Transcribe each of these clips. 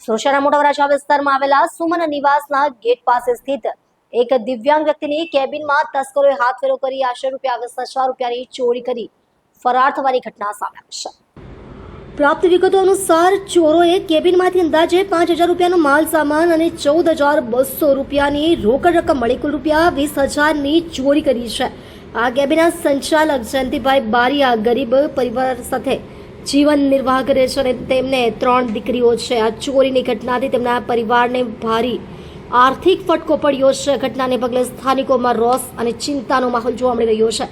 સુરતના મોટા વરાછા વિસ્તારમાં આવેલા સુમન નિવાસના ગેટ પાસે સ્થિત એક દિવ્યાંગ વ્યક્તિની કેબિનમાં તસ્કરોએ હાથફેરો કરી આશરે ₹20,000 ચોરી કરી ફરાર થવાની ઘટના સામે આવી છે। પ્રાપ્ત વિગતો અનુસાર ચોરોએ કેબિનમાંથી અંદાજે ₹5,000નો માલ સામાન અને ₹14,200ની રોકડ રકમ મળી કુલ ₹20,000ની ચોરી કરી છે। આ કેબિનના સંચાલક જયંતિભાઈ બારિયા ગરીબ પરિવાર સાથે જીવન નિર્વાહ કરે છે અને તેમને 3 દીકરીઓ છે। આ ચોરીની ઘટનાથી તેમના પરિવારને ભારે આર્થિક ફટકો પડ્યો છે। ઘટનાને પગલે સ્થાનિકોમાં રોષ અને ચિંતાનો માહોલ જોવા મળી રહ્યો છે।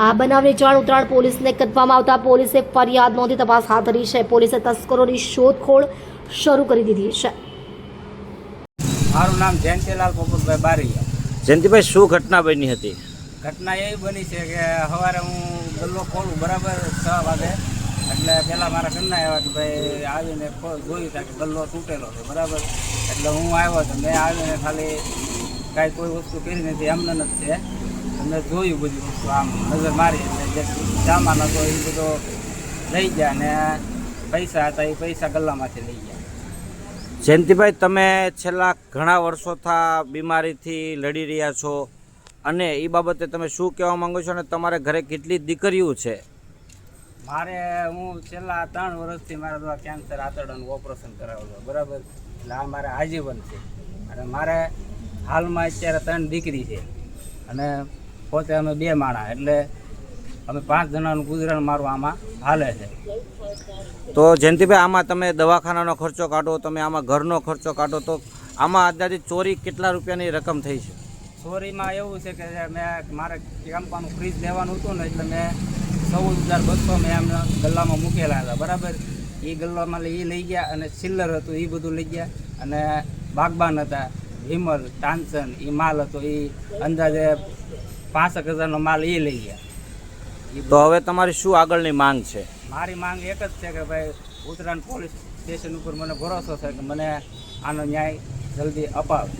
આ બનાવની જાણ ઉત્તરાયણ પોલીસને કરવામાં આવતા પોલીસે ફરિયાદ નોંધી તપાસ હાથ ધરી છે। પોલીસે તસ્કરોની શોધખોળ શરૂ કરી દીધી છે। મારું નામ જયંતિલાલ પોપટભાઈ બારિયા। જયંતિભાઈ, શું ઘટના બની હતી? ઘટના એવી બની છે કે સવારે હું ગલ્લો ખોલું બરાબર 6 વાગે, એટલે પહેલાં મારા ઘરના આવ્યા કે ભાઈ આવીને જોયું હતા કે ગલ્લો તૂટેલો છે બરાબર। એટલે હું આવ્યો તો મેં આવીને ખાલી કાંઈ કોઈ વસ્તુ કરી નથી, એમને જ છે। મેં જોયું બધી વસ્તુ, આમ નજર મારી એટલે જે સામાન હતો એ બધો લઈ ગયા ને પૈસા હતા એ પૈસા ગલ્લામાંથી લઈ ગયા। જયંતિભાઈ, તમે છેલ્લા ઘણા વર્ષોથી બીમારીથી લડી રહ્યા છો અને એ બાબતે તમે શું કહેવા માંગો છો અને તમારા ઘરે કેટલી દીકરીઓ છે? મારે હું છેલ્લા 3 વર્ષથી મારા દ્વારા કેન્સર આંતરડાનું ઓપરેશન કરાવેલું બરાબર। એટલે આ મારે આજીવન છે અને મારે હાલમાં અત્યારે 3 દીકરી છે અને પોતે અમે 2 માણસ, એટલે અમે 5 જણાનું ગુજરાન મારું આમાં હાલે છે। તો જયંતિભાઈ, આમાં તમે દવાખાનાનો ખર્ચો કાઢો, તમે આમાં ઘરનો ખર્ચો કાઢો, તો આમાં અંદાજે ચોરી કેટલા રૂપિયાની રકમ થઈ છે? ચોરીમાં એવું છે કે મેં મારે કંપાનું ફ્રીજ લેવાનું હતું ને, એટલે મેં 14,200 મેં એમને ગલ્લામાં મૂકેલા હતા બરાબર। એ ગલ્લામાં એ લઈ ગયા અને ચિલ્લર હતું એ બધું લઈ ગયા અને બાગબાન હતા, વિમલ, ટાંચન એ માલ હતો એ અંદાજે 65,000નો માલ એ લઈ ગયા। તો હવે તમારી શું આગળની માંગ છે? મારી માંગ એક જ છે કે ભાઈ ઉત્તરાયણ પોલીસ સ્ટેશન ઉપર મને ભરોસો છે કે મને આનો ન્યાય જલ્દી અપાવે।